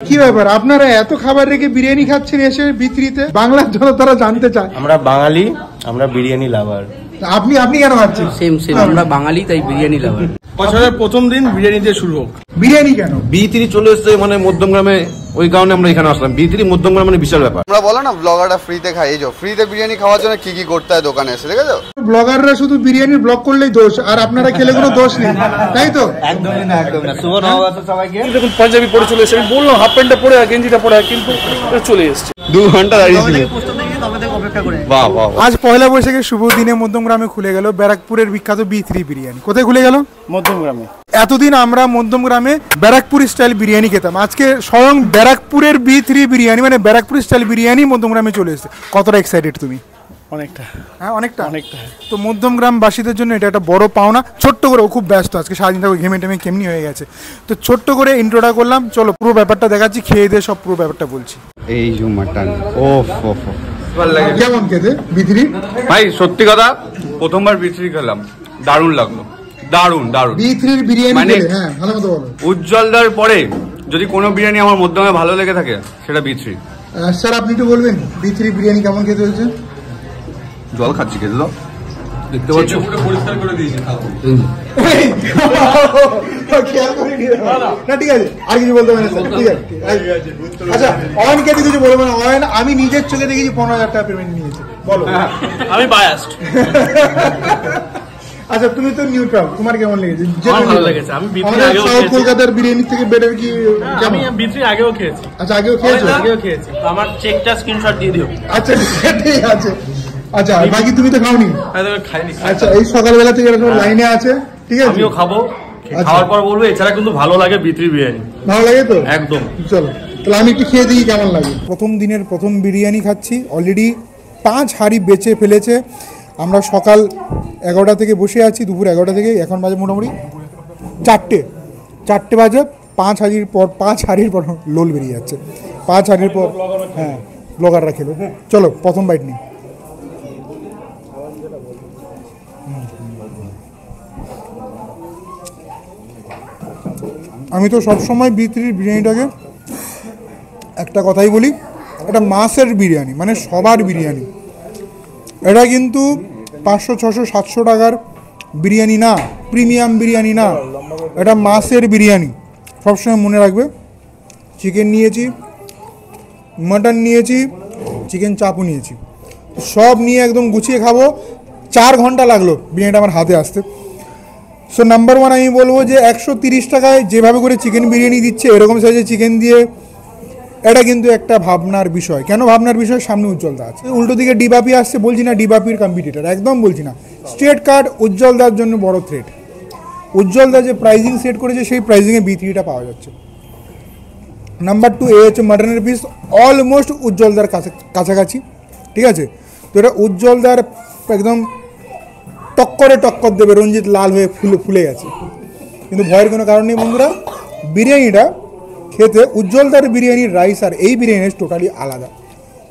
কি ব্যাপার আপনারা এত খাবার রেখে বিরিয়ানি খাচ্ছেন এসে বিক্রিতে? বাংলার জনতারা জানতে চায়। আমরা বাঙালি, আমরা বিরিয়ানি লাভার। আপনি কেন খাচ্ছেন? সেম আমরা বাঙালি, তাই বিরিয়ানি লাভার। বছরের প্রথম দিন বিরিয়ানি দিয়ে শুরু হোক। বিরিয়ানি কেন? B3 চলে এসছে মানে মধ্যমগ্রামে, ওই কারণে আমরা এখানে আসলাম। B3 মধ্যমগ্রাম মানে বিশাল ব্যাপার। আমরা বলো না ব্লগাররা ফ্রিতে খাই, এই যে ফ্রিতে বিরিয়ানি খাওয়ার জন্য কি কি করতে হয় দোকানে এসে, দেখেছো? ব্লগাররা শুধু বিরিয়ানির ব্লগ করলেই দোষ, আর আপনারা খেলে কোনো দোষ নেই, তাই তো? একদমই না, একদম না। শুভ নববর্ষ সবাইকে। দেখুন পাঞ্জাবি পরে চলে এসেছে, আমি বললাম হাফ প্যান্টটা পরে গেঞ্জিটা পরে, কিন্তু চলে এসছে। 2 ঘন্টা দাঁড়িয়ে ছিল। বাহ বাহ। আজ পয়লা বৈশাখের শুভ দিনে মধ্যমগ্রামে খুলে গেল ব্যারাকপুরের বিখ্যাত B3 বিরিয়ানি। কোথায় খুলে গেল? মধ্যমগ্রামে। এতদিন আমরা মধ্যমগ্রামে ব্যারাকপুর স্টাইল বিরিয়ানি খেতাম, আজকে স্বয়ং ব্যারাকপুরের B3 বিরিয়ানি মানে ব্যারাকপুর স্টাইল বিরিয়ানি মধ্যমগ্রামে চলে এসেছে। কতটা এক্সাইটেড তুমি? অনেকটা। হ্যাঁ অনেকটা। অনেকটা। তো মধ্যমগ্রামবাসীদের জন্য এটা একটা বড় পাওনা। ছোট্ট করে, ও খুব ব্যস্ত আজকে সারাদিন, থেকে ঘেমে টেমে কেমনি হয়ে গেছে, তো ছোট্ট করে ইন্ট্রোটা করলাম। চলো পুরো ব্যাপারটা দেখাচ্ছি, খেয়ে দিয়ে সব পুরো ব্যাপারটা বলছি। এই যে মাটন, ওফ ওফ, ভালো লাগে। কেমন খেতে B3? ভাই সত্যি কথা, প্রথমবার B3 খেলাম, দারুণ লাগলো, দারুণ দারুণ। B3 বিরিয়ানি মানে হ্যাঁ ভালো মতো বলো। উজ্জ্বলদার পরে যদি কোনো বিরিয়ানি আমার মধ্যমে ভালো লেগে থাকে সেটা B3। স্যার আপনি একটু বলবেন B3 বিরিয়ানি কেমন খেতে হয়েছে? জল খাচ্ছি, খেতে দাও, দেখতে পাচ্ছ পরিষ্কার করে দিয়েছি। না ঠিক আছে, আর কিছু বলতে পারেন স্যার, ঠিক আছে। আচ্ছা অয়নকে কিছু বলবো না, অয়ন আমি নিজের চোখে দেখেছি 15,000 টাকা পেমেন্ট নিয়েছে, বলো। আমি বায়াসড। আচ্ছা তুমি তো নিউট্রাল, তোমার কেমন লেগেছে? ভালো লেগেছে। আমি B3 আগেও খেয়েছি। কলকাতার বিরিয়ানি থেকে বেটার কি? আমি B3 আগেও খেয়েছি। আচ্ছা আগেও খেয়েছি। আমার চেকটা স্ক্রিনশট দিয়ে দিও। আচ্ছা ঠিক আছে। আচ্ছা বাকি তুমি তো খাওনি? খাইনি। আচ্ছা এই সকালবেলা থেকে এরকম লাইনে আছে, ঠিক আছে? আমিও খাবো, খাওয়ার পর বলবো। এছাড়া কিন্তু ভালো লাগে B3 বিরিয়ানি। ভালো লাগে তো একদম। চলো তাহলে আমি একটু খেয়ে দিই কেমন লাগে। প্রথম দিনের প্রথম বিরিয়ানি খাচ্ছি, অলরেডি 5 হাঁড়ি বেচে ফেলেছে। আমরা সকাল 11টা থেকে বসে আছি, দুপুর 11টা থেকে, এখন বাজে মোটামুটি 4টে বাজে। 5 হাঁড়ির পর লোল বেরিয়ে যাচ্ছে। 5 হাঁড়ির পর হ্যাঁ ব্লগাররা খেলো। চলো প্রথম বাইট নিই। আমি তো সবসময় B3 বিরিয়ানিটাকে একটা কথাই বলি, এটা মাসের বিরিয়ানি, মানে সবার বিরিয়ানি। এটা কিন্তু 500, 600, 700 টাকার বিরিয়ানি না, প্রিমিয়াম বিরিয়ানি না, এটা মাসের বিরিয়ানি। সবসময় মনে রাখবে। চিকেন নিয়েছি, মাটন নিয়েছি, চিকেন চাপও নিয়েছি, সব নিয়ে একদম গুছিয়ে খাবো। 4 ঘন্টা লাগলো বিরিয়ানিটা আমার হাতে আসতে। সো নাম্বার 1 আমি বলবো যে 130 টাকায় যেভাবে করে চিকেন বিরিয়ানি দিচ্ছে, এরকম সাইজের চিকেন দিয়ে, এটা কিন্তু একটা ভাবনার বিষয়। কেন ভাবনার বিষয়? সামনে উজ্জ্বলদা আছে, উল্টো দিকে ডিবাপি আসছে। বলছি না ডিবাপির কম্পিটিটর, একদম বলছি না। স্ট্রেট কার্ড উজ্জ্বলদার জন্য বড় থ্রেট। উজ্জ্বলদা যে প্রাইজিং সেট করেছে সেই প্রাইজিংয়ে B3টা পাওয়া যাচ্ছে। নাম্বার 2 এ হচ্ছে মাটনের পিস, অলমোস্ট উজ্জ্বলদার কাছাকাছি, ঠিক আছে? তো এটা উজ্জ্বলদার একদম টক্কর দেবে। রঞ্জিত লাল হয়ে ফুলে গেছে, কিন্তু ভয়ের কোনো কারণ নেই বন্ধুরা। বিরিয়ানিটা খেতে উজ্জ্বলদার বিরিয়ানির রাইস আর এই বিরিয়ানি রাইস টোটালি আলাদা।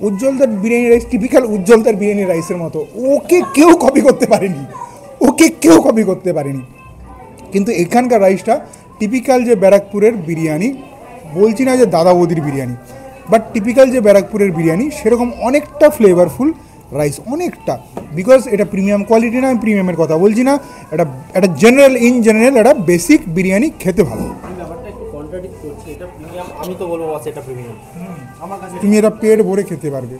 উজ্জ্বলদার বিরিয়ানি রাইস টিপিক্যাল উজ্জ্বলদার বিরিয়ানি রাইসের মতো, ওকে কেউ কপি করতে পারেনি। কিন্তু এখানকার রাইসটা টিপিক্যাল যে ব্যারাকপুরের বিরিয়ানি, বলছি না যে দাদা বৌদির বিরিয়ানি, বাট টিপিক্যাল যে ব্যারাকপুরের বিরিয়ানি সেরকম অনেকটা ফ্লেভারফুল রাইস, অনেকটা। বিকজ এটা প্রিমিয়াম কোয়ালিটি না, আমি প্রিমিয়ামের কথা বলছি না, এটা জেনারেল এটা বেসিক বিরিয়ানি খেতে ভালো। তুমি এটা পেট ভরে খেতে পারবে,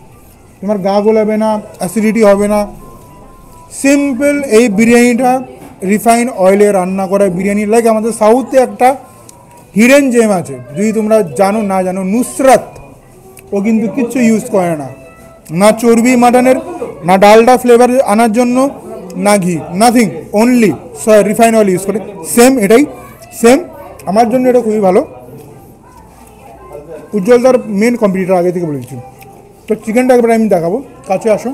তোমার গা গোলাবে না, অ্যাসিডিটি হবে না। সিম্পল এই বিরিয়ানিটা রিফাইন অয়েলে রান্না করা বিরিয়ানি। লাইক আমাদের সাউথে একটা হিডেন জেম আছে, যদি তোমরা জানো না জানো, নুসরাত, ও কিন্তু কিচ্ছু ইউজ করে না, না চর্বি মাটনের, না ডালডা ফ্লেভার আনার জন্য, না ঘি, nothing, only refine oil use করে। এটাই সেম। আমার জন্য এটা খুবই ভালো। উজ্জ্বলদার মেন কম্পিটিটর আগে থেকে বলেছি। তো চিকেনটা একবার আমি দেখাবো, কাছে আসো।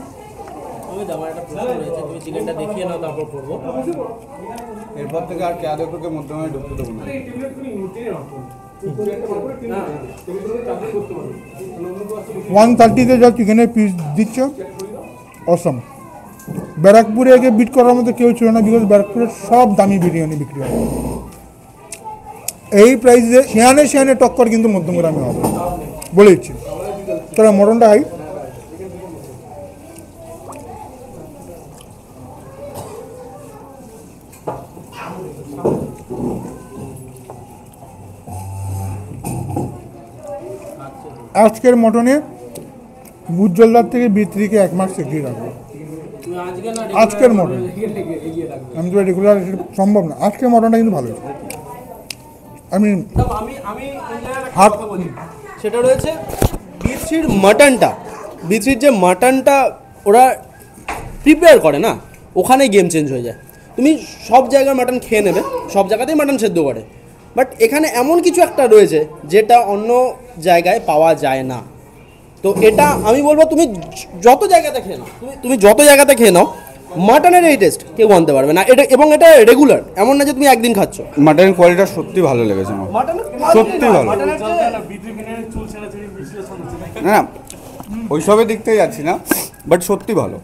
এরপর থেকে আর কেয়াদপুরকে মধ্যমে ঢুকতে দেবো না। 130-তে যা চিকেনের পিস দিচ্ছে, অসম। ব্যারাকপুরে একে বিট করার মতো কেউ ছিল না, বিকজ ব্যারাকপুরের সব দামি বিরিয়ানি বিক্রি হয়। এই প্রাইসে শিয়ানে টক্কর কিন্তু মধ্যমগ্রামে হবে বলে দিচ্ছি। তাহলে মটনটা খাই। আজকের মটনে বুজ্জ্বলদার থেকে বিত্রিকে 1 মাস এগিয়ে রাখবো। আজকের মটন আমি তো রেগুলার সম্ভব না, আজকের মটনটা কিন্তু ভালো। আমি হাট সেটা রয়েছে বিথ্রির মাটনটা, বিথ্রির যে মাটনটা ওরা প্রিপেয়ার করে না, ওখানে গেম চেঞ্জ হয়ে যায়। তুমি সব জায়গার মাটন খেয়ে নেবে, সব জায়গাতেই মাটন সেদ্ধ করে, বাট এখানে এমন কিছু একটা রয়েছে যেটা অন্য জায়গায় পাওয়া যায় না। তো এটা আমি বলবো তুমি যত জায়গাতে খেয়ে নাও, তুমি যত জায়গাতে খেয়ে নাও, মাটনের এই টেস্ট কেউ আনতে পারবে না। এটা এবং এটা রেগুলার, এমন না যে তুমি একদিন খাচ্ছ। মাটনের কোয়ালিটিটা সত্যি ভালো লেগেছে আমার, সত্যি ভালো। না ওইসবের দিক থেকে যাচ্ছি না, বাট সত্যি ভালো,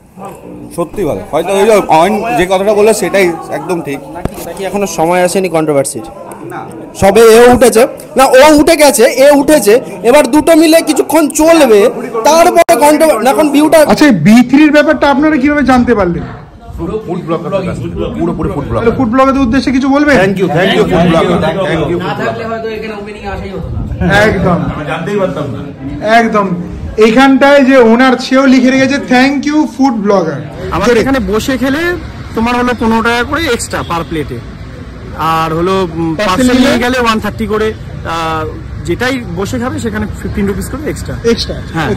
সত্যি ভালো। হয়তো ওই যে কথাটা বললো সেটাই একদম ঠিক। নাকি এখনো সময় আসেনি কন্ট্রোভার্সির? সবে এ উঠেছে না, ও উঠে গেছে, এ উঠেছে, এবার দুটো মিলে কিছুক্ষণ চলবে, তারপরে এখন ভিউটা। আচ্ছা, বিক্রির ব্যাপারটা আপনারা কিভাবে জানতে পারলেন? ফুড ব্লগার, পুরোপুরি ফুড ব্লগার। ফুড ব্লগারদের উদ্দেশ্যে কিছু বলবেন? Thank you food blogger, thank you. না থাকলে হয়তো এখানে ওপেনিং আসাই হতো না। একদম জানতেই পারতাম না। একদম। এইখানটায় যে ওনার সেও লিখে রেখেছে থ্যাংক ইউ ফুড ব্লগার। আমাদের এখানে বসে খেলে তোমার হলো 15 টাকা করে এক্সট্রা পার প্লেটে, আর হলো পার্সেল নিয়ে গেলে 130 করে, যেটাই বসে খাবে সেখানে 15 রুপিস করে এক্সট্রা। হ্যাঁ।